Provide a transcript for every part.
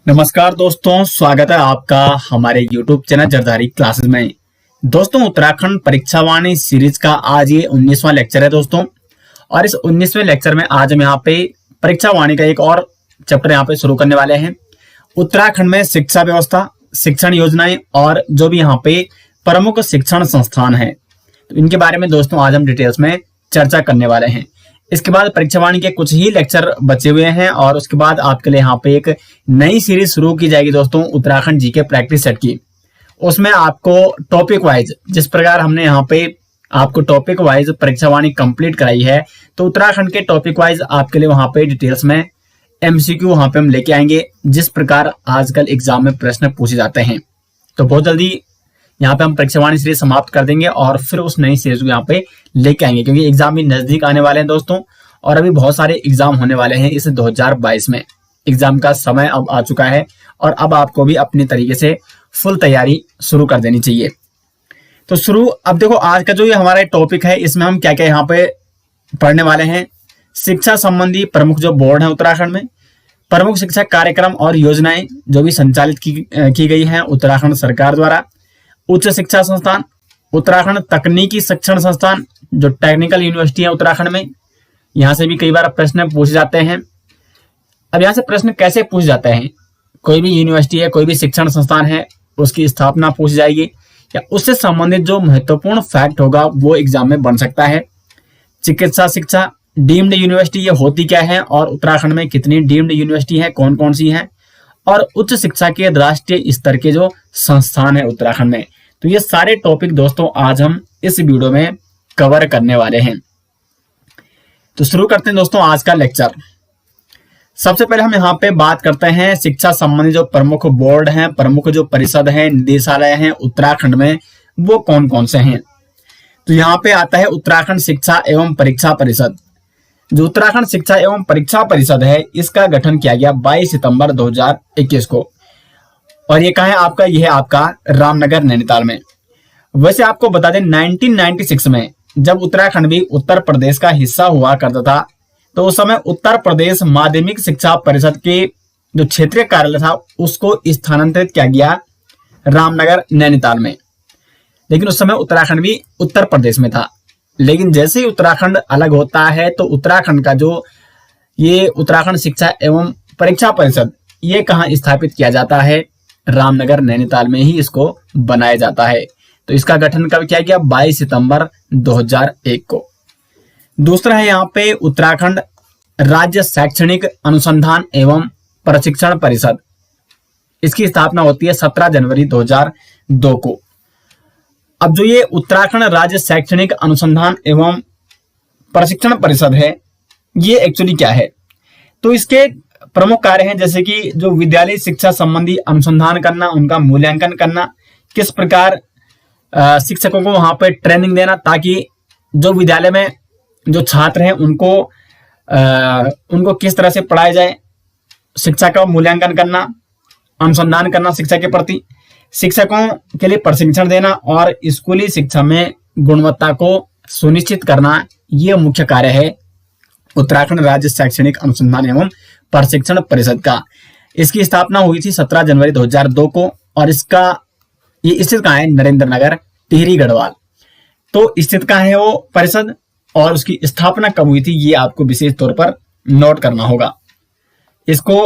नमस्कार दोस्तों, स्वागत है आपका हमारे YouTube चैनल जरदारी क्लासेस में। दोस्तों, उत्तराखंड परीक्षा वाणी सीरीज का आज ये 19वां लेक्चर है दोस्तों। और इस 19वें लेक्चर में आज हम यहाँ पे परीक्षा वाणी का एक और चैप्टर यहाँ पे शुरू करने वाले हैं। उत्तराखंड में शिक्षा व्यवस्था, शिक्षण योजनाएं और जो भी यहाँ पे प्रमुख शिक्षण संस्थान है, तो इनके बारे में दोस्तों आज हम डिटेल्स में चर्चा करने वाले हैं। इसके बाद परीक्षा वाणी के कुछ ही लेक्चर बचे हुए हैं और उसके बाद आपके लिए यहाँ पे एक नई सीरीज शुरू की जाएगी दोस्तों, उत्तराखंड जीके प्रैक्टिस सेट की। उसमें आपको टॉपिक वाइज, जिस प्रकार हमने यहाँ पे आपको टॉपिक वाइज परीक्षा वाणी कंप्लीट कराई है, तो उत्तराखंड के टॉपिक वाइज आपके लिए वहां पे डिटेल्स में एमसीक्यू वहां पे हम लेके आएंगे, जिस प्रकार आजकल एग्जाम में प्रश्न पूछे जाते हैं। तो बहुत जल्दी यहाँ पे हम परीक्षा वाणी सीरीज समाप्त कर देंगे और फिर उस नई सीरीज को यहाँ पे लेके आएंगे, क्योंकि एग्जाम भी नजदीक आने वाले हैं दोस्तों। और अभी बहुत सारे एग्जाम होने वाले हैं इस 2022 में। एग्जाम का समय अब आ चुका है और अब आपको भी अपने तरीके से फुल तैयारी शुरू कर देनी चाहिए। तो अब देखो, आज का जो ये हमारा टॉपिक है, इसमें हम क्या क्या यहाँ पे पढ़ने वाले हैं। शिक्षा संबंधी प्रमुख जो बोर्ड है उत्तराखंड में, प्रमुख शिक्षा कार्यक्रम और योजनाएं जो भी संचालित की गई है उत्तराखंड सरकार द्वारा। उच्च शिक्षा संस्थान, उत्तराखंड तकनीकी शिक्षण संस्थान जो टेक्निकल यूनिवर्सिटी है उत्तराखंड में, यहाँ से भी कई बार प्रश्न पूछे जाते हैं। अब यहाँ से प्रश्न कैसे पूछे जाते हैं, कोई भी यूनिवर्सिटी है, कोई भी शिक्षण संस्थान है, उसकी स्थापना पूछी जाएगी या उससे संबंधित जो महत्वपूर्ण फैक्ट होगा वो एग्जाम में बन सकता है। चिकित्सा शिक्षा, डीम्ड यूनिवर्सिटी ये होती क्या है और उत्तराखंड में कितनी डीम्ड यूनिवर्सिटी है, कौन कौन सी है, और उच्च शिक्षा के राष्ट्रीय स्तर के जो संस्थान है उत्तराखंड में। तो ये सारे टॉपिक दोस्तों आज हम इस वीडियो में कवर करने वाले हैं। तो शुरू करते हैं दोस्तों आज का लेक्चर। सबसे पहले हम यहाँ पे बात करते हैं शिक्षा संबंधी जो प्रमुख बोर्ड हैं, प्रमुख जो परिषद हैं, निदेशालय हैं उत्तराखंड में, वो कौन कौन से हैं। तो यहाँ पे आता है उत्तराखंड शिक्षा एवं परीक्षा परिषद। जो उत्तराखंड शिक्षा एवं परीक्षा परिषद है, इसका गठन किया गया 22 सितंबर 2021 को। और ये कहाँ है आपका, यह है आपका रामनगर नैनीताल में। वैसे आपको बता दें 1996 में जब उत्तराखंड भी उत्तर प्रदेश का हिस्सा हुआ करता था, तो उस समय उत्तर प्रदेश माध्यमिक शिक्षा परिषद के जो क्षेत्रीय कार्यालय था उसको स्थानांतरित किया गया रामनगर नैनीताल में। लेकिन उस समय उत्तराखंड भी उत्तर प्रदेश में था। लेकिन जैसे ही उत्तराखंड अलग होता है तो उत्तराखंड का जो ये उत्तराखंड शिक्षा एवं परीक्षा परिषद, ये कहाँ स्थापित किया जाता है, रामनगर नैनीताल में ही इसको बनाया जाता है। तो इसका गठन कब किया गया, 22 सितंबर 2001 को। दूसरा है यहाँ पे उत्तराखंड राज्य शैक्षणिक अनुसंधान एवं प्रशिक्षण परिषद। इसकी स्थापना होती है 17 जनवरी 2002 को। अब जो ये उत्तराखंड राज्य शैक्षणिक अनुसंधान एवं प्रशिक्षण परिषद है, ये एक्चुअली क्या है, तो इसके प्रमुख कार्य हैं जैसे कि जो विद्यालय शिक्षा संबंधी अनुसंधान करना, उनका मूल्यांकन करना, किस प्रकार शिक्षकों को वहां पर ट्रेनिंग देना ताकि जो विद्यालय में जो छात्र हैं उनको किस तरह से पढ़ाया जाए, शिक्षा का मूल्यांकन करना, अनुसंधान करना शिक्षा के प्रति, शिक्षकों के लिए प्रशिक्षण देना और स्कूली शिक्षा में गुणवत्ता को सुनिश्चित करना, ये मुख्य कार्य है उत्तराखंड राज्य शैक्षणिक अनुसंधान एवं प्रशिक्षण परिषद का। इसकी स्थापना हुई थी 17 जनवरी 2002 को और ये स्थित कहाँ है, नरेंद्र नगर, टिहरी गढ़वाल। तो स्थित कहाँ है वो परिषद और उसकी स्थापना कब हुई थी, ये आपको विशेष तौर पर नोट करना होगा। इसको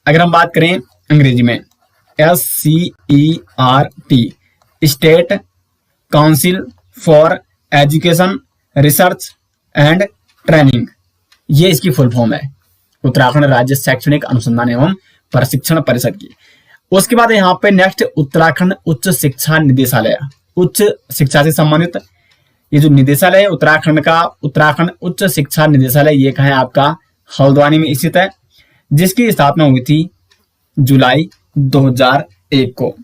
अगर हम बात करें अंग्रेजी में, SCERT, state council for education research and training, ये इसकी फुल फॉर्म है, उत्तराखंड राज्य शैक्षणिक अनुसंधान एवं प्रशिक्षण परिषद की। उसके बाद यहाँ पे नेक्स्ट उत्तराखंड उच्च शिक्षा निदेशालय, उच्च शिक्षा से संबंधित ये जो निदेशालय है उत्तराखंड का, उत्तराखंड उच्च शिक्षा निदेशालय, ये कहाँ है आपका, हल्द्वानी में स्थित है, जिसकी स्थापना हुई थी जुलाई 2001 को।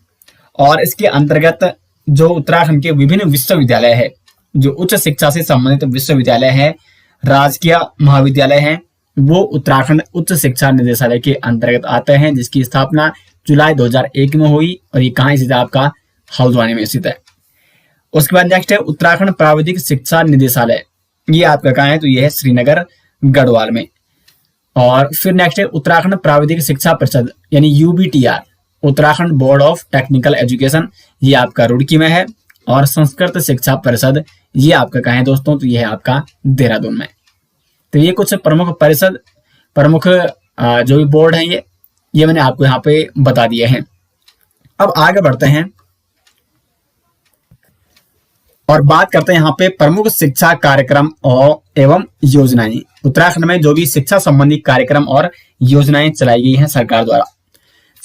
और इसके अंतर्गत जो उत्तराखंड के विभिन्न विश्वविद्यालय है, जो उच्च शिक्षा से संबंधित विश्वविद्यालय है, राजकीय महाविद्यालय हैं, वो उत्तराखंड उच्च शिक्षा निदेशालय के अंतर्गत आते हैं, जिसकी स्थापना जुलाई 2001 में हुई और ये कहाँ स्थित है आपका, हल्द्वानी में स्थित है। उसके बाद नेक्स्ट है उत्तराखंड प्राविधिक शिक्षा निदेशालय, ये आपका कहाँ है, तो ये है श्रीनगर गढ़वाल में। और फिर नेक्स्ट है उत्तराखंड प्राविधिक शिक्षा परिषद यानी UBTER, Uttarakhand board of technical education, ये आपका रुड़की में है। और संस्कृत शिक्षा परिषद ये आपका कहाँ है दोस्तों, तो ये है आपका देहरादून में। तो ये कुछ प्रमुख परिषद, प्रमुख जो भी बोर्ड हैं ये मैंने आपको यहाँ पे बता दिए हैं। अब आगे बढ़ते हैं और बात करते हैं यहाँ पे प्रमुख शिक्षा कार्यक्रम और एवं योजनाएं। उत्तराखंड में जो भी शिक्षा संबंधी कार्यक्रम और योजनाएं चलाई गई हैं सरकार द्वारा।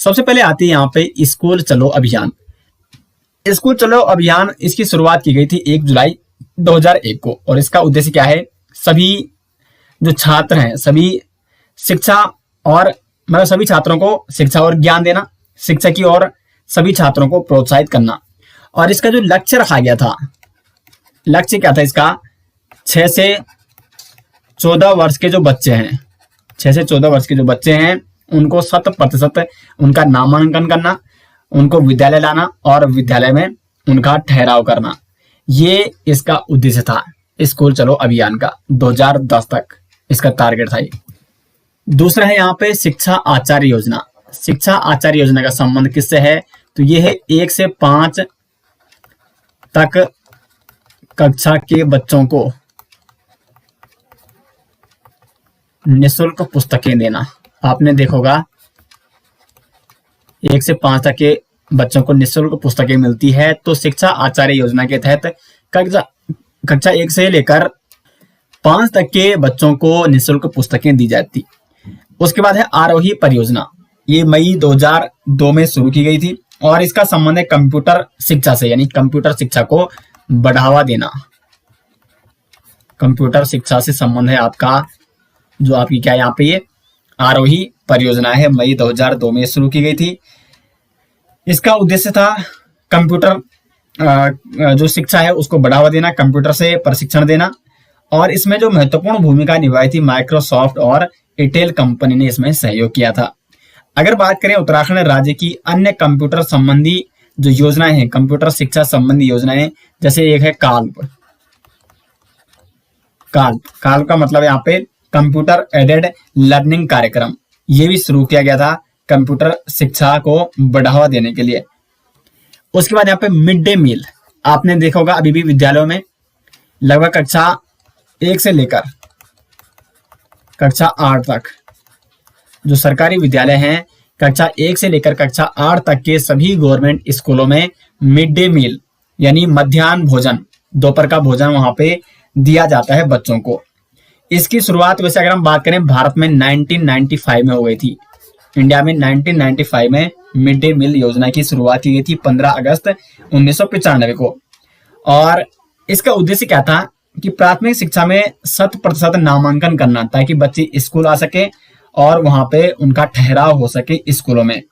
सबसे पहले आती है यहाँ पे स्कूल चलो अभियान। स्कूल चलो अभियान, इसकी शुरुआत की गई थी 1 जुलाई 2001 को। और इसका उद्देश्य क्या है, सभी जो छात्र हैं, सभी शिक्षा और मतलब सभी छात्रों को शिक्षा और ज्ञान देना, शिक्षा की और सभी छात्रों को प्रोत्साहित करना। और इसका जो लक्ष्य रखा गया था, लक्ष्य क्या था इसका, 6 से 14 वर्ष के जो बच्चे हैं, 6 से 14 वर्ष के जो बच्चे हैं उनको 100% उनका नामांकन करना, उनको विद्यालय लाना और विद्यालय में उनका ठहराव करना। ये इसका उद्देश्य था स्कूल चलो अभियान का। 2010 तक इसका टारगेट था ये। दूसरा है यहाँ पे शिक्षा आचार्य योजना। शिक्षा आचार्य योजना का संबंध किससे है, तो ये है 1 से 5 तक कक्षा के बच्चों को निःशुल्क पुस्तकें देना। आपने देखा होगा 1 से 5 तक के बच्चों को निःशुल्क पुस्तकें मिलती है। तो शिक्षा आचार्य योजना के तहत कक्षा 1 से लेकर 5 तक के बच्चों को निःशुल्क पुस्तकें दी जाती। उसके बाद है आरोही परियोजना। ये मई 2002 में शुरू की गई थी और इसका संबंध है कंप्यूटर शिक्षा से, यानी कंप्यूटर शिक्षा को बढ़ावा देना। कंप्यूटर शिक्षा से संबंध है आपका, जो आपकी क्या यहाँ पे ये आरोही परियोजना है, मई 2002 में शुरू की गई थी। इसका उद्देश्य था कंप्यूटर जो शिक्षा है उसको बढ़ावा देना, कंप्यूटर से प्रशिक्षण देना। और इसमें जो महत्वपूर्ण भूमिका निभाई थी माइक्रोसॉफ्ट और एयरटेल कंपनी ने इसमें सहयोग किया था। अगर बात करें उत्तराखंड राज्य की अन्य कंप्यूटर संबंधी जो योजनाएं हैं, कंप्यूटर शिक्षा संबंधी योजनाएं, जैसे एक है काल्प का मतलब यहाँ पे कंप्यूटर एडेड लर्निंग कार्यक्रम, ये भी शुरू किया गया था कंप्यूटर शिक्षा को बढ़ावा देने के लिए। उसके बाद यहाँ पे मिड डे मील, आपने देखा होगा अभी भी विद्यालयों में लगभग कक्षा 1 से लेकर कक्षा 8 तक जो सरकारी विद्यालय हैं, कक्षा 1 से लेकर कक्षा 8 तक के सभी गवर्नमेंट स्कूलों में मिड डे मील यानी मध्याह्न भोजन, दोपहर का भोजन वहां पे दिया जाता है बच्चों को। इसकी शुरुआत वैसे अगर हम बात करें भारत में 1995 में हो गई थी। इंडिया में 1995 में मिड डे मील योजना की शुरुआत की गई थी 15 अगस्त 1995 को। और इसका उद्देश्य क्या था कि प्राथमिक शिक्षा में 100% नामांकन करना, ताकि बच्चे स्कूल आ सके और वहां पे उनका ठहराव हो सके स्कूलों में।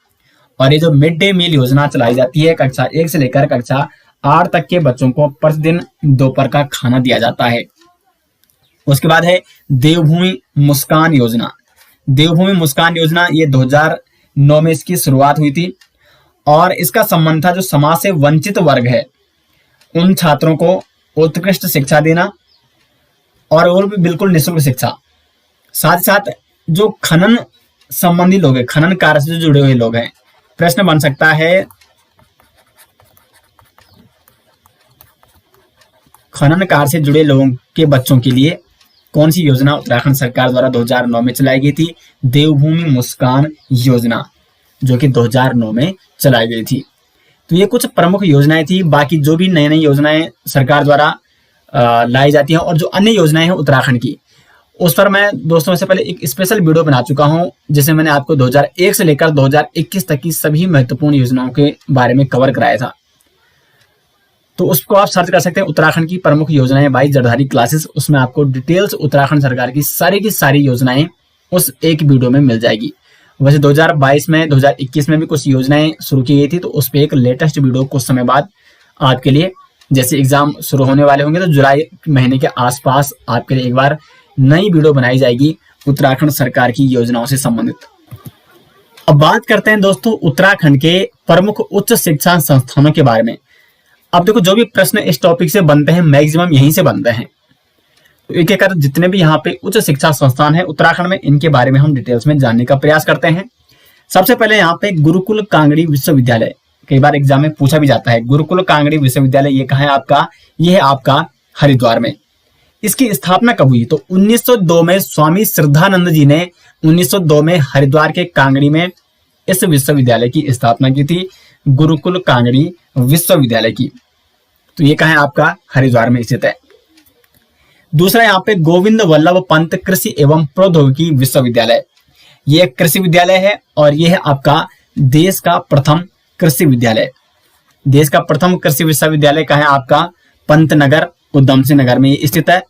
और ये जो मिड डे मील योजना चलाई जाती है, कक्षा 1 से लेकर कक्षा 8 तक के बच्चों को प्रतिदिन दोपहर का खाना दिया जाता है। उसके बाद है देवभूमि मुस्कान योजना। देवभूमि मुस्कान योजना ये 2009 में इसकी शुरुआत हुई थी और इसका संबंध था जो समाज से वंचित वर्ग है उन छात्रों को उत्कृष्ट शिक्षा देना और वो भी बिल्कुल निःशुल्क शिक्षा। साथ ही साथ जो खनन संबंधी लोग हैं, खनन कार्य से जो जुड़े हुए लोग हैं, प्रश्न बन सकता है खनन कार्य से जुड़े लोगों के बच्चों के लिए कौन सी योजना उत्तराखंड सरकार द्वारा 2009 में चलाई गई थी? देवभूमि मुस्कान योजना, जो कि 2009 में चलाई गई थी। तो ये कुछ प्रमुख योजनाएं थी। बाकी जो भी नई नई योजनाएं सरकार द्वारा लाई जाती हैं और जो अन्य योजनाएं हैं उत्तराखंड की, उस पर मैं दोस्तों से पहले एक स्पेशल वीडियो बना चुका हूं, जिसमें मैंने आपको 2001 से लेकर 2021 तक की सभी महत्वपूर्ण योजनाओं के बारे में कवर कराया था। तो उसको आप सर्च कर सकते हैं, उत्तराखंड की प्रमुख योजनाएं बाई जड़धारी क्लासेस। उसमें आपको डिटेल्स उत्तराखंड सरकार की सारी योजनाएं उस एक वीडियो में मिल जाएगी। वैसे 2022 में 2021 में भी कुछ योजनाएं शुरू की गई थी, तो उस पर एक लेटेस्ट वीडियो कुछ समय बाद आपके लिए, जैसे एग्जाम शुरू होने वाले होंगे तो जुलाई महीने के आसपास आपके लिए एक बार नई वीडियो बनाई जाएगी उत्तराखंड सरकार की योजनाओं से संबंधित। अब बात करते हैं दोस्तों उत्तराखंड के प्रमुख उच्च शिक्षा संस्थानों के बारे में। अब देखो, जो भी प्रश्न इस टॉपिक से बनते हैं मैक्सिमम यहीं से बनते हैं। तो एक एक कर जितने भी यहाँ पे उच्च शिक्षा संस्थान है उत्तराखंड में, इनके बारे में हम डिटेल्स में जानने का प्रयास करते हैं। सबसे पहले यहाँ पे गुरुकुल कांगड़ी विश्वविद्यालय, कई बार एग्जाम में पूछा भी जाता है। गुरुकुल कांगड़ी विश्वविद्यालय ये कहाँ है आपका? ये है आपका हरिद्वार में। इसकी स्थापना कब हुई? तो 1902 में स्वामी श्रद्धानंद जी ने 1902 में हरिद्वार के कांगड़ी में इस विश्वविद्यालय की स्थापना की थी, गुरुकुल कांगड़ी विश्वविद्यालय की। तो ये कहाँ है आपका? हरिद्वार में स्थित है। दूसरा यहाँ पे गोविंद वल्लभ पंत कृषि एवं प्रौद्योगिकी विश्वविद्यालय, ये एक कृषि विद्यालय है और यह है आपका देश का प्रथम कृषि विद्यालय। देश का प्रथम कृषि विश्वविद्यालय कहाँ है आपका? पंतनगर उधम सिंह नगर में स्थित है।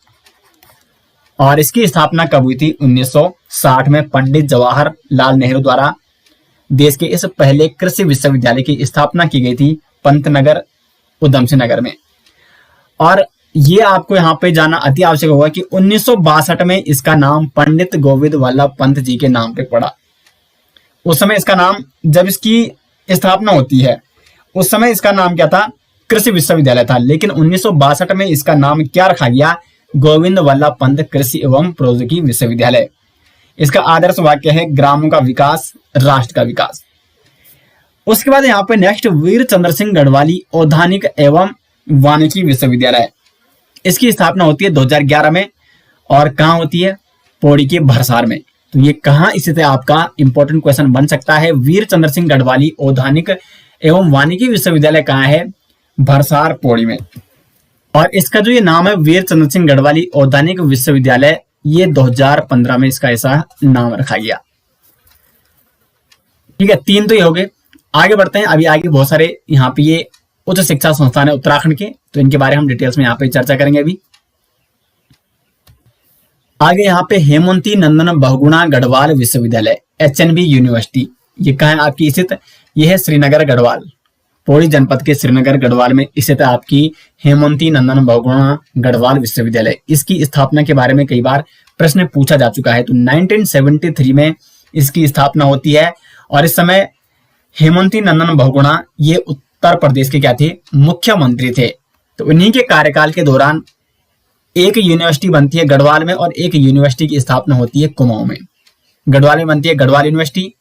और इसकी स्थापना कब हुई थी? 1960 में पंडित जवाहरलाल नेहरू द्वारा देश के इस पहले कृषि विश्वविद्यालय की स्थापना की गई थी पंतनगर उधम सिंह नगर में। और ये आपको यहाँ पे जाना अति आवश्यक होगा कि 1962 में इसका नाम पंडित गोविंद वल्लभ पंत जी के नाम पे पड़ा। उस समय इसका नाम, जब इसकी स्थापना होती है उस समय इसका नाम क्या था? कृषि विश्वविद्यालय था। लेकिन 1962 में इसका नाम क्या रखा गया? गोविंद वल्लभ पंत कृषि एवं प्रौद्योगिकी विश्वविद्यालय। इसका आदर्श वाक्य है ग्रामों का विकास राष्ट्र का विकास। उसके बाद यहाँ पे नेक्स्ट वीर चंद्र सिंह गढ़वाली औद्यानिक एवं वानिकी विश्वविद्यालय, इसकी स्थापना होती है 2011 में। और कहाँ होती है? पौड़ी के भरसार में। तो ये कहाँ स्थित है आपका? इंपॉर्टेंट क्वेश्चन बन सकता है। वीर चंद्र सिंह गढ़वाली औद्यानिक एवं वानिकी विश्वविद्यालय कहाँ है? भरसार पौड़ी में। और इसका जो ये नाम है वीर चंद्र सिंह गढ़वाली औद्यानिक विश्वविद्यालय, ये 2015 में इसका ऐसा नाम रखा गया। ठीक है, 3 तो ये हो गए। आगे बढ़ते हैं। अभी आगे बहुत सारे यहाँ पे ये उच्च शिक्षा संस्थान है उत्तराखंड के, तो इनके बारे में हम डिटेल्स में यहाँ पे चर्चा करेंगे। अभी आगे यहाँ पे हेमंती नंदन बहुगुणा गढ़वाल विश्वविद्यालय HNB यूनिवर्सिटी, ये कहाँ है आपकी स्थित? ये है श्रीनगर गढ़वाल, पौड़ी जनपद के श्रीनगर गढ़वाल में स्थित है आपकी हेमंती नंदन बहुगुणा गढ़वाल विश्वविद्यालय। इसकी स्थापना के बारे में कई बार प्रश्न पूछा जा चुका है। तो 1973 में इसकी स्थापना होती है। और इस समय हेमंती नंदन बहुगुणा ये उत्तर प्रदेश के क्या थे? मुख्यमंत्री थे। तो इन्हीं के कार्यकाल के दौरान एक यूनिवर्सिटी बनती है गढ़वाल में और एक यूनिवर्सिटी की स्थापना होती है कुमाऊं में। गढ़वाल में बनती है गढ़वाल यूनिवर्सिटी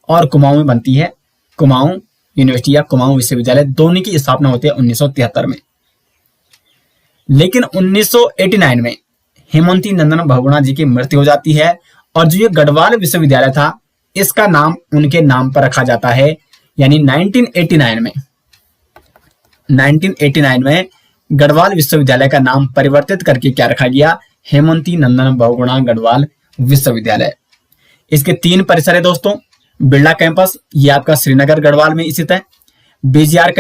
और कुमाऊं में बनती है कुमाऊं यूनिवर्सिटी या कुमाऊं विश्वविद्यालय। दोनों की स्थापना होती है 1973 में। लेकिन 1989 में हेमंती नंदन बहुगुणा जी की मृत्यु हो जाती है और जो ये गढ़वाल विश्वविद्यालय था इसका नाम उनके नाम पर रखा जाता है। यानी 1989 में गढ़वाल विश्वविद्यालय का नाम परिवर्तित करके क्या रखा गया? हेमंती नंदन बहुगुणा गढ़वाल विश्वविद्यालय। इसके 3 परिसर है दोस्तों। बिरला कैंपस, ये आपका श्रीनगर गढ़वाल में स्थित है। बीजीआर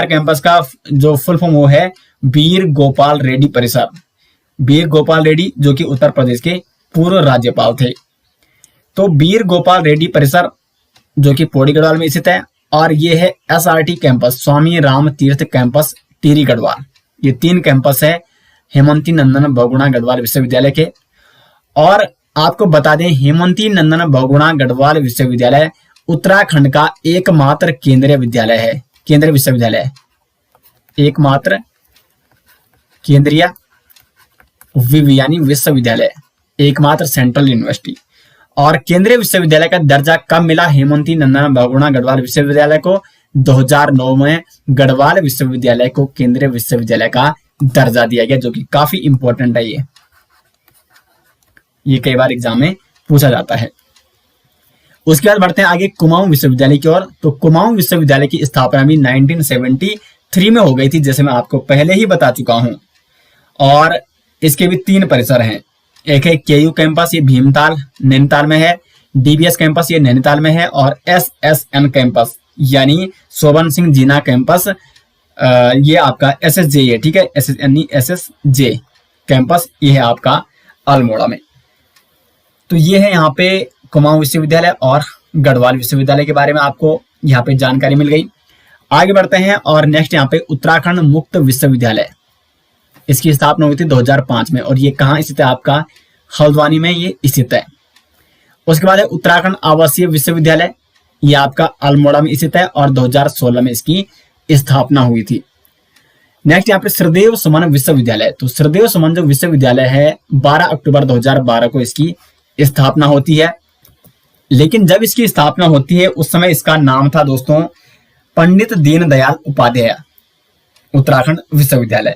कैंपस का जो फुल फॉर्म वो है वीर गोपाल रेड्डी परिसर। वीर गोपाल रेड्डी जो कि उत्तर प्रदेश के पूर्व राज्यपाल थे। तो वीर गोपाल रेड्डी परिसर जो कि पौड़ी गढ़वाल में स्थित है। और ये है SRT कैंपस, स्वामी राम तीर्थ कैंपस टिहरी गढ़वाल। ये 3 कैंपस है हेमंती नंदन बहुगुणा गढ़वाल विश्वविद्यालय के। और आपको बता दें हेमंती नंदन बहुगुणा गढ़वाल विश्वविद्यालय उत्तराखंड का एकमात्र केंद्रीय विद्यालय है, केंद्रीय विश्वविद्यालय, एकमात्र केंद्रीय यानी विश्वविद्यालय, एकमात्र सेंट्रल यूनिवर्सिटी। और केंद्रीय विश्वविद्यालय का दर्जा कब मिला हेमंती नंदन बहुगुणा गढ़वाल विश्वविद्यालय को? 2009 में गढ़वाल विश्वविद्यालय को केंद्रीय विश्वविद्यालय का दर्जा दिया गया, जो कि काफी इंपॉर्टेंट है। ये कई बार एग्जाम में पूछा जाता है। उसके बाद बढ़ते हैं आगे कुमाऊं विश्वविद्यालय की ओर। तो कुमाऊं विश्वविद्यालय की स्थापना भी 1973 में हो गई थी, जैसे मैं आपको पहले ही बता चुका हूं। और इसके भी 3 परिसर हैं। एक है KU कैंपस, ये भीमताल नैनीताल में है। DBS कैंपस ये नैनीताल में है। और SSN कैंपस यानी शोभन सिंह जीना कैंपस, ये आपका SSJ है। ठीक है, SSJ कैंपस ये है आपका अल्मोड़ा में। तो ये है यहाँ पे कुमाऊं विश्वविद्यालय और गढ़वाल विश्वविद्यालय के बारे में आपको यहाँ पे जानकारी मिल गई। आगे बढ़ते हैं और नेक्स्ट यहाँ पे उत्तराखंड मुक्त विश्वविद्यालय, इसकी स्थापना हुई थी 2005 में। और ये कहाँ स्थित है आपका? हल्द्वानी में ये स्थित है। उसके बाद है उत्तराखंड आवासीय विश्वविद्यालय, ये आपका अल्मोड़ा में स्थित है और 2016 में इसकी स्थापना हुई थी। नेक्स्ट यहाँ पे श्रीदेव सुमन विश्वविद्यालय। तो श्रीदेव सुमन जो विश्वविद्यालय है 12 अक्टूबर 2012 को इसकी स्थापना होती है। लेकिन जब इसकी स्थापना होती है उस समय इसका नाम था दोस्तों पंडित दीनदयाल उपाध्याय उत्तराखंड विश्वविद्यालय।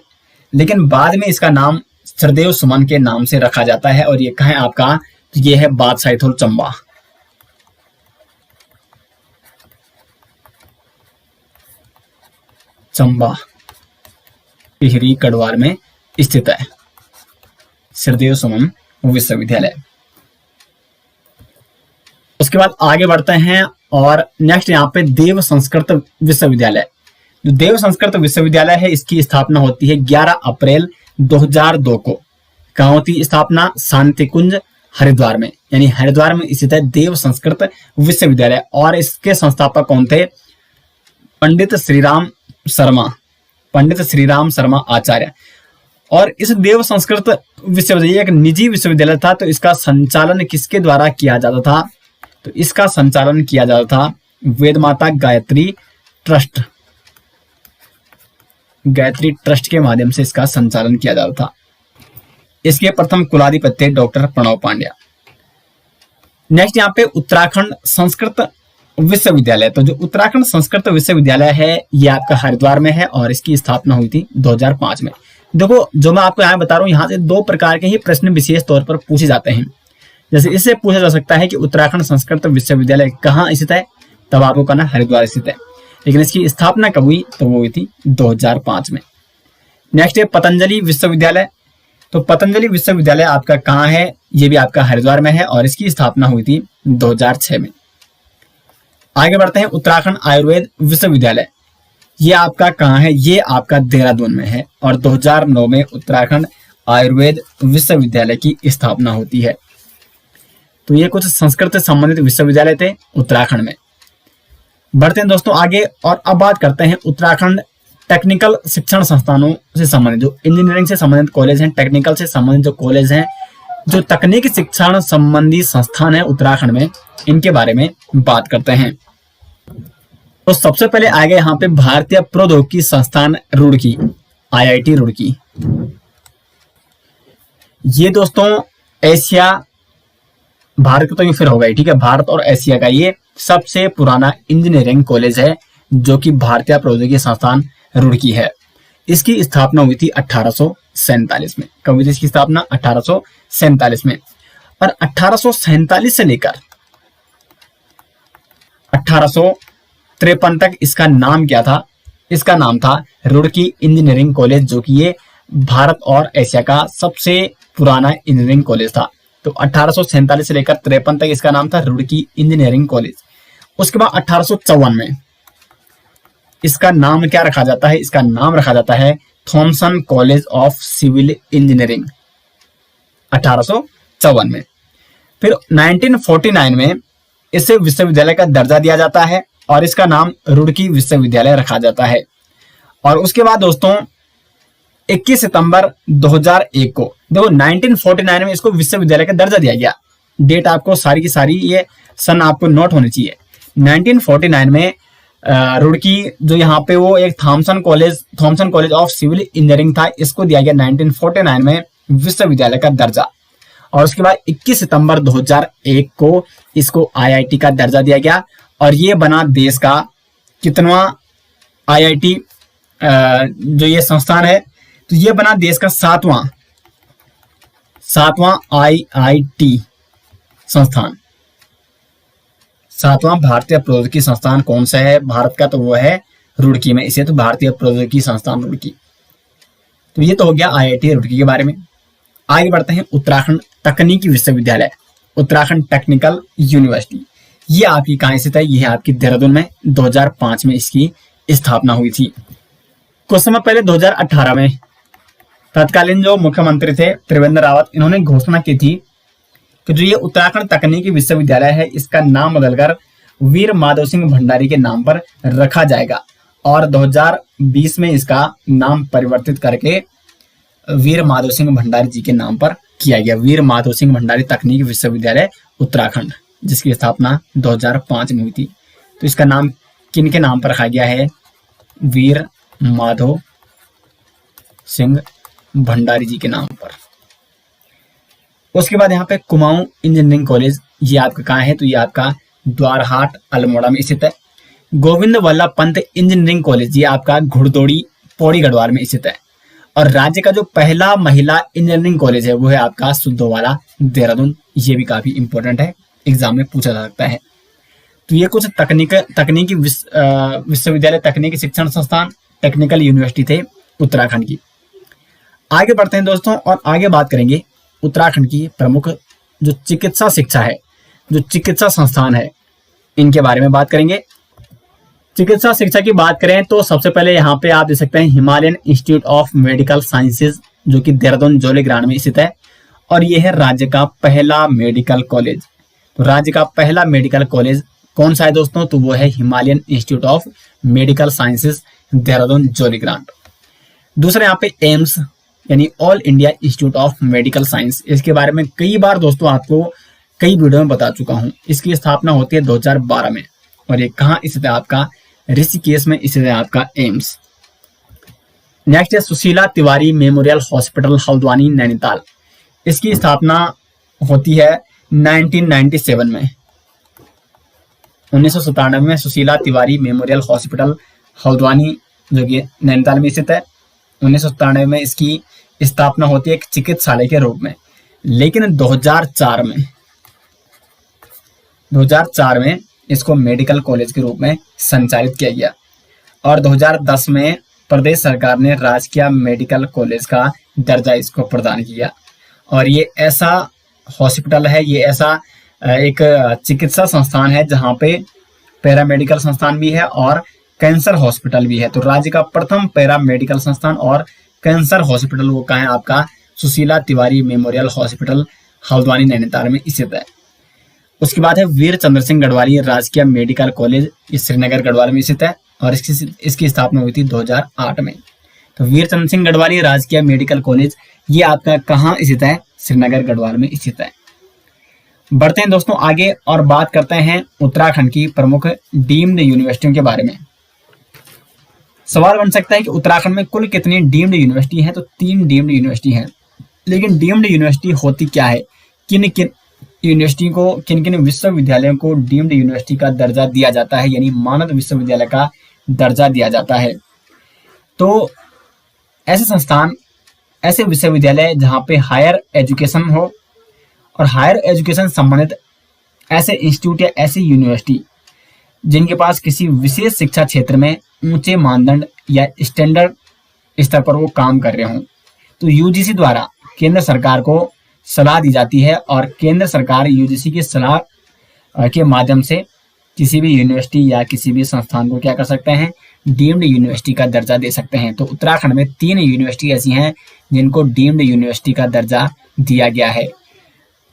लेकिन बाद में इसका नाम श्रीदेव सुमन के नाम से रखा जाता है। और ये कहाँ है आपका, तो ये है बादशाहीथोल चंबा। चंबा टिहरी गढ़वाल में स्थित है श्रीदेव सुमन विश्वविद्यालय। उसके बाद आगे बढ़ते हैं और नेक्स्ट यहाँ पे देव संस्कृत विश्वविद्यालय। जो देव संस्कृत विश्वविद्यालय है इसकी स्थापना होती है 11 अप्रैल 2002 को। कहाँ होती है स्थापना, शांति कुंज हरिद्वार में, यानी हरिद्वार में स्थित है देव संस्कृत विश्वविद्यालय। और इसके संस्थापक कौन थे, पंडित श्रीराम शर्मा आचार्य। और इस देव संस्कृत विश्वविद्यालय एक निजी विश्वविद्यालय था। तो इसका संचालन किसके द्वारा किया जाता था, तो इसका संचालन किया जाता था वेदमाता गायत्री ट्रस्ट के माध्यम से इसका संचालन किया जाता था। इसके प्रथम कुलाधिपति डॉक्टर प्रणव पांड्या। नेक्स्ट यहाँ पे उत्तराखंड संस्कृत विश्वविद्यालय। तो जो उत्तराखंड संस्कृत विश्वविद्यालय है ये आपका हरिद्वार में है और इसकी स्थापना हुई थी 2005 में। देखो जो मैं आपको यहाँ बता रहा हूँ, यहाँ से दो प्रकार के ही प्रश्न विशेष तौर पर पूछे जाते हैं। जैसे इससे पूछा जा सकता है कि उत्तराखंड संस्कृत विश्वविद्यालय कहाँ स्थित है, तब आपको कहना हरिद्वार स्थित है। लेकिन इसकी स्थापना कब हुई, तो वो हुई थी 2005 में। नेक्स्ट है पतंजलि विश्वविद्यालय। तो पतंजलि विश्वविद्यालय आपका कहाँ है, ये भी आपका हरिद्वार में है और इसकी स्थापना हुई थी 2006 में। आगे बढ़ते हैं उत्तराखंड आयुर्वेद विश्वविद्यालय। ये आपका कहाँ है, ये आपका देहरादून में है और 2009 में उत्तराखंड आयुर्वेद विश्वविद्यालय की स्थापना होती है। तो ये कुछ संस्कृत से संबंधित विश्वविद्यालय थे उत्तराखंड में। बढ़ते हैं दोस्तों आगे और अब बात करते हैं उत्तराखंड टेक्निकल शिक्षण संस्थानों से संबंधित, जो इंजीनियरिंग से संबंधित कॉलेज हैं, टेक्निकल से संबंधित जो कॉलेज हैं, जो तकनीकी शिक्षण संबंधी संस्थान है उत्तराखंड में, इनके बारे में बात करते हैं। तो सबसे पहले आगे यहाँ पे भारतीय प्रौद्योगिकी संस्थान रुड़की, IIT रुड़की। ये दोस्तों एशिया, भारत का तो ये फिर होगा, ठीक है, भारत और एशिया का ये सबसे पुराना इंजीनियरिंग कॉलेज है जो कि भारतीय प्रौद्योगिकी संस्थान रुड़की है। इसकी स्थापना हुई थी 1847 में। कब हुई थी इसकी स्थापना, 1847 में। और 1847 से लेकर 1853 तक इसका नाम क्या था, इसका नाम था रुड़की इंजीनियरिंग कॉलेज, जो कि ये भारत और एशिया का सबसे पुराना इंजीनियरिंग कॉलेज था। तो 1847 से लेकर 53 तक इसका नाम था रुड़की इंजीनियरिंग कॉलेज। उसके बाद 1854 में इसका नाम क्या रखा जाता है, इसका नाम रखा जाता है Thomson college of civil engineering, 1854 में। फिर 1949 में इसे विश्वविद्यालय का दर्जा दिया जाता है और इसका नाम रुड़की विश्वविद्यालय रखा जाता है। और उसके बाद दोस्तों 21 सितंबर 2001 को, देखो 1949 में इसको विश्वविद्यालय का दर्जा दिया गया। डेट आपको सारी की सारी ये सन आपको नोट होनी चाहिए। 1949 में रुड़की जो यहाँ पे वो एक Thomson college of civil engineering था, इसको दिया गया 1949 में विश्वविद्यालय का दर्जा। और उसके बाद 21 सितंबर 2001 को इसको IIT का दर्जा दिया गया और ये बना देश का कितनवां IIT जो ये संस्थान है, तो ये बना देश का सातवां IIT संस्थान। सातवां भारतीय प्रौद्योगिकी संस्थान कौन सा है भारत का, तो वो है रुड़की में, इसे तो भारतीय प्रौद्योगिकी संस्थान रुड़की। तो ये तो हो गया IIT रुड़की के बारे में। आगे बढ़ते हैं उत्तराखंड तकनीकी विश्वविद्यालय, उत्तराखंड टेक्निकल यूनिवर्सिटी। ये आपकी कहाँ स्थित है, ये है आपकी देहरादून में। 2005 में इसकी स्थापना हुई थी। कुछ समय पहले 2018 में तत्कालीन जो मुख्यमंत्री थे त्रिवेंद्र रावत, इन्होंने घोषणा की थी कि जो ये उत्तराखंड तकनीकी विश्वविद्यालय है इसका नाम बदलकर वीर माधव सिंह भंडारी के नाम पर रखा जाएगा। और 2020 में इसका नाम परिवर्तित करके वीर माधव सिंह भंडारी जी के नाम पर किया गया। वीर माधव सिंह भंडारी तकनीकी विश्वविद्यालय उत्तराखंड, जिसकी स्थापना 2005 में हुई थी। तो इसका नाम किन के नाम पर रखा गया है, वीर माधव सिंह भंडारी जी के नाम पर। उसके बाद यहाँ पे कुमाऊं इंजीनियरिंग कॉलेज, ये आपका कहाँ है, तो ये आपका द्वारहाट अल्मोड़ा में स्थित है। गोविंद वल्लभ पंत इंजीनियरिंग कॉलेज, ये आपका घुड़दौड़ी पौड़ी गढ़वाल में स्थित है। और राज्य का जो पहला महिला इंजीनियरिंग कॉलेज है वो है आपका सुद्धोवाला देहरादून। ये भी काफी इंपॉर्टेंट है, एग्जाम में पूछा जा सकता है। तो ये कुछ तकनीकी विश्वविद्यालय, तकनीकी शिक्षण संस्थान, टेक्निकल यूनिवर्सिटी थे उत्तराखंड की। आगे बढ़ते हैं दोस्तों और आगे बात करेंगे उत्तराखंड की प्रमुख जो चिकित्सा शिक्षा है, जो चिकित्सा संस्थान है, इनके बारे में बात करेंगे। चिकित्सा शिक्षा की बात करें तो सबसे पहले यहाँ पे आप देख सकते हैं Himalayan institute of medical sciences, जो कि देहरादून जोलीग्रांट में स्थित है। और यह है राज्य का पहला मेडिकल कॉलेज। तो राज्य का पहला मेडिकल कॉलेज कौन सा है दोस्तों, तो वो है Himalayan institute of medical sciences Dehradun Jolly Grant. दूसरा यहाँ पे एम्स यानी all India institute of medical science, इसके बारे में कई बार दोस्तों आपको कई वीडियो में बता चुका हूं। इसकी स्थापना होती है 2012 में। और ये कहाँ स्थित है आपका, ऋषिकेश में स्थित है आपका एम्स। नेक्स्ट है सुशीला तिवारी मेमोरियल हॉस्पिटल हल्द्वानी नैनीताल, इसकी स्थापना होती है 1997 में। 1997 में सुशीला तिवारी मेमोरियल हॉस्पिटल हल्द्वानी जो कि नैनीताल में स्थित है, 1997 में इसकी स्थापना होती है एक चिकित्सालय के रूप में। लेकिन 2004 में इसको मेडिकल कॉलेज के रूप में संचालित किया गया। और 2010 में प्रदेश सरकार ने राजकीय मेडिकल कॉलेज का दर्जा इसको प्रदान किया। और ये ऐसा हॉस्पिटल है, ये ऐसा एक चिकित्सा संस्थान है जहाँ पे पैरामेडिकल संस्थान भी है और कैंसर हॉस्पिटल भी है। तो राज्य का प्रथम पैरामेडिकल संस्थान और कैंसर हॉस्पिटल वो कहाँ है आपका, सुशीला तिवारी मेमोरियल हॉस्पिटल हल्द्वानी नैनीताल में स्थित है। उसके बाद है वीर चंद्र सिंह गढ़वाली राजकीय मेडिकल कॉलेज, ये श्रीनगर गढ़वाल में स्थित है और इसकी स्थापना हुई थी 2008 में। तो वीर चंद्र सिंह गढ़वाली राजकीय मेडिकल कॉलेज ये आपका कहाँ स्थित है, श्रीनगर गढ़वाल में स्थित है। बढ़ते हैं दोस्तों आगे और बात करते हैं उत्तराखंड की प्रमुख डीम्ड यूनिवर्सिटियों के बारे में। सवाल बन सकता है कि उत्तराखंड में कुल कितनी डीम्ड यूनिवर्सिटी है, तो 3 डीम्ड यूनिवर्सिटी हैं। लेकिन डीम्ड यूनिवर्सिटी होती क्या है, किन किन यूनिवर्सिटी को, किन किन विश्वविद्यालयों को डीम्ड यूनिवर्सिटी का दर्जा दिया जाता है, यानी मानद विश्वविद्यालय का दर्जा दिया जाता है। तो ऐसे संस्थान, ऐसे विश्वविद्यालय जहाँ पे हायर एजुकेशन हो और हायर एजुकेशन संबंधित ऐसे इंस्टीट्यूट या ऐसी यूनिवर्सिटी जिनके पास किसी विशेष शिक्षा क्षेत्र में ऊंचे मानदंड या स्टैंडर्ड स्तर पर वो काम कर रहे हों, तो यूजीसी द्वारा केंद्र सरकार को सलाह दी जाती है और केंद्र सरकार यूजीसी की सलाह के माध्यम से किसी भी यूनिवर्सिटी या किसी भी संस्थान को क्या कर सकते हैं, डीम्ड यूनिवर्सिटी का दर्जा दे सकते हैं। तो उत्तराखंड में 3 यूनिवर्सिटी ऐसी हैं जिनको डीम्ड यूनिवर्सिटी का दर्जा दिया गया है।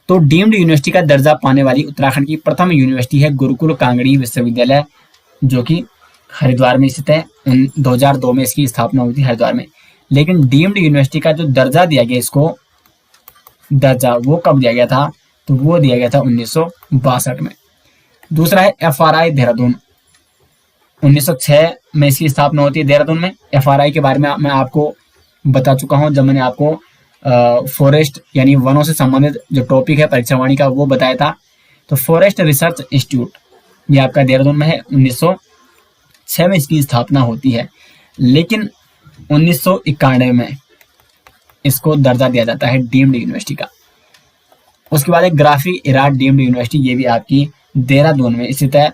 तो डीम्ड यूनिवर्सिटी का दर्जा पाने वाली उत्तराखंड की प्रथम यूनिवर्सिटी है गुरुकुल कांगड़ी विश्वविद्यालय, जो कि हरिद्वार में स्थित है। 2002 में इसकी स्थापना हुई थी हरिद्वार में। लेकिन डीम्ड यूनिवर्सिटी का जो दर्जा दिया गया, इसको दर्जा वो कब दिया गया था, तो वो दिया गया था 1962 में। दूसरा है FRI देहरादून, 1906 में इसकी स्थापना होती है देहरादून में। FRI के बारे में मैं आपको बता चुका हूं जब मैंने आपको फॉरेस्ट यानी वनों से संबंधित जो टॉपिक है परीक्षा वाणी का वो बताया था। तो फॉरेस्ट रिसर्च इंस्टीट्यूट ये आपका देहरादून में है, 1906 में इसकी स्थापना होती है। लेकिन 1991 में इसको दर्जा दिया जाता है डीम्ड यूनिवर्सिटी का। उसके बाद एक ग्राफी इराड डीम्ड यूनिवर्सिटी, ये भी आपकी देहरादून में स्थित है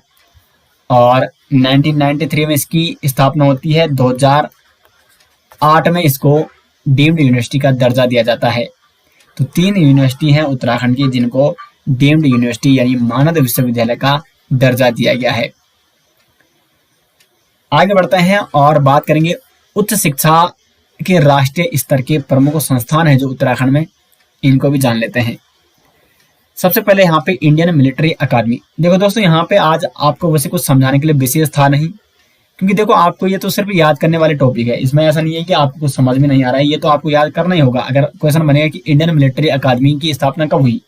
और 1993 में इसकी स्थापना होती है। 2008 में इसको डीम्ड यूनिवर्सिटी का दर्जा दिया जाता है। तो 3 यूनिवर्सिटी हैं उत्तराखंड की जिनको डीम्ड यूनिवर्सिटी यानी मानद विश्वविद्यालय का दर्जा दिया गया है। आगे बढ़ते हैं और बात करेंगे उच्च शिक्षा के राष्ट्रीय स्तर के प्रमुख संस्थान है जो उत्तराखंड में, इनको भी जान लेते हैं। सबसे पहले यहाँ पे इंडियन मिलिट्री अकादमी। देखो दोस्तों, यहाँ पे आज आपको वैसे कुछ समझाने के लिए विशेष था नहीं, क्योंकि देखो आपको ये तो सिर्फ याद करने वाले टॉपिक है। इसमें ऐसा नहीं है कि आपको कुछ समझ में नहीं आ रहा है, ये तो आपको याद करना ही होगा। अगर क्वेश्चन बनेगा कि इंडियन मिलिट्री अकादमी की स्थापना कब हुई,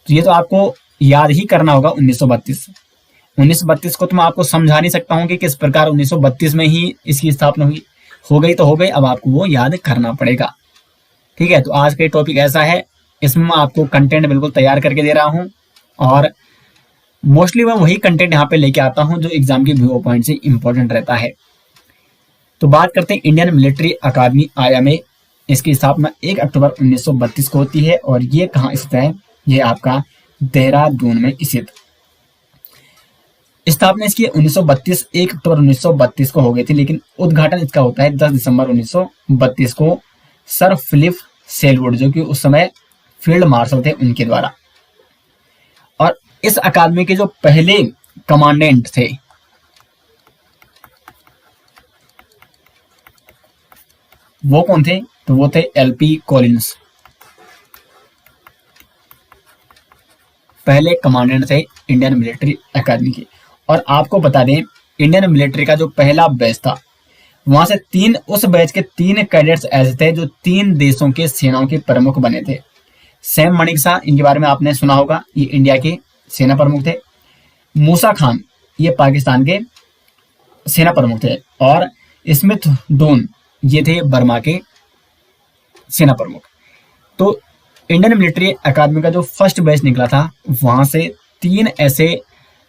तो ये तो आपको याद ही करना होगा 1932 को। तो मैं आपको समझा नहीं सकता हूँ कि किस प्रकार 1932 में ही इसकी स्थापना हुई। हो गई तो हो गई, अब आपको वो याद करना पड़ेगा। ठीक है, तो आज का टॉपिक ऐसा है, इसमें मैं आपको कंटेंट बिल्कुल तैयार करके दे रहा हूँ और मोस्टली मैं वही कंटेंट यहाँ पे लेके आता हूँ जो एग्जाम के व्यू पॉइंट से इंपॉर्टेंट रहता है। तो बात करते हैं इंडियन मिलिट्री अकादमी IMA। इसकी स्थापना 1 अक्टूबर 1932 को होती है और ये कहाँ स्थित है? ये आपका देहरादून में स्थित। स्थापना इसकी 1932 1 अक्टूबर 1932 को हो गई थी, लेकिन उद्घाटन इसका होता है 10 दिसंबर 1932 को सर फिलिप सेलवुड, जो कि उस समय फील्ड मार्शल थे, उनके द्वारा। और इस अकादमी के जो पहले कमांडेंट थे वो कौन थे? तो वो थे LP कॉलिंस, पहले कमांडेंट थे इंडियन मिलिट्री अकादमी के। और आपको बता दें, इंडियन मिलिट्री का जो पहला बैच था, वहां से उस बैच के 3 कैडेट्स ऐसे थे जो 3 देशों के सेनाओं के प्रमुख बने थे। सैम मणिकशा, इनके बारे में आपने सुना होगा, ये इंडिया के सेना प्रमुख थे। मूसा खान, ये पाकिस्तान के सेना प्रमुख थे। और स्मिथ डोन, ये थे बर्मा के सेना प्रमुख। तो इंडियन मिलिट्री अकादमी का जो फर्स्ट बैच निकला था, वहां से 3 ऐसे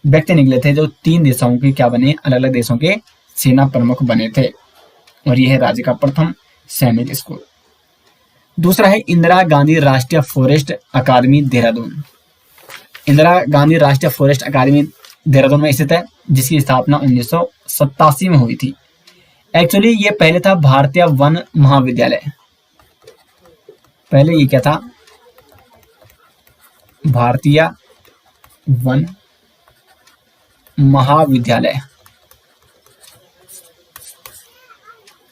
व्यक्ति निकले थे जो 3 देशों के क्या बने, अलग अलग देशों के सेना प्रमुख बने थे। और यह है राज्य का प्रथम सैनिक स्कूल। दूसरा है इंदिरा गांधी राष्ट्रीय फॉरेस्ट अकादमी देहरादून। इंदिरा गांधी राष्ट्रीय फॉरेस्ट अकादमी देहरादून में स्थित है, जिसकी स्थापना 1987 में हुई थी। एक्चुअली ये पहले था भारतीय वन महाविद्यालय। पहले ये क्या था? भारतीय वन महाविद्यालय।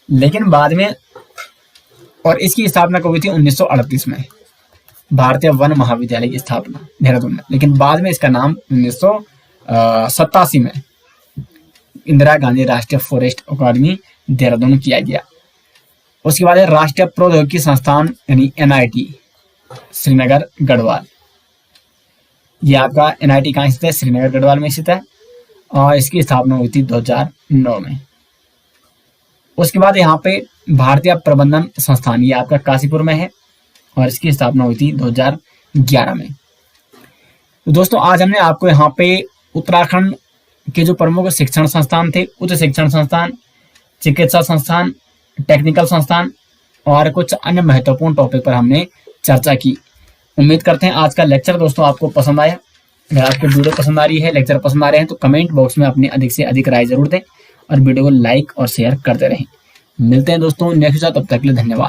लेकिन बाद में, और इसकी स्थापना कब हुई थी? 1938 में, भारतीय वन महाविद्यालय की स्थापना देहरादून में। लेकिन बाद में इसका नाम 1987 में इंदिरा गांधी राष्ट्रीय फॉरेस्ट अकादमी देहरादून किया गया। उसके बाद है राष्ट्रीय प्रौद्योगिकी संस्थान यानी NIT श्रीनगर गढ़वाल। ये आपका NIT कहाँ स्थित है? श्रीनगर गढ़वाल में स्थित है और इसकी स्थापना हुई थी 2009 में। उसके बाद यहाँ पे भारतीय प्रबंधन संस्थान, ये आपका काशीपुर में है और इसकी स्थापना हुई थी 2011 में। तो दोस्तों, आज हमने आपको यहाँ पे उत्तराखंड के जो प्रमुख शिक्षण संस्थान थे, उच्च शिक्षण संस्थान, चिकित्सा संस्थान, टेक्निकल संस्थान और कुछ अन्य महत्वपूर्ण टॉपिक पर हमने चर्चा की। उम्मीद करते हैं आज का लेक्चर दोस्तों आपको पसंद आया। अगर आपको वीडियो पसंद आ रही है, लेक्चर पसंद आ रहे हैं, तो कमेंट बॉक्स में अपनी अधिक से अधिक राय जरूर दें और वीडियो को लाइक और शेयर करते रहें। मिलते हैं दोस्तों नेक्स्ट, तब तक के लिए धन्यवाद।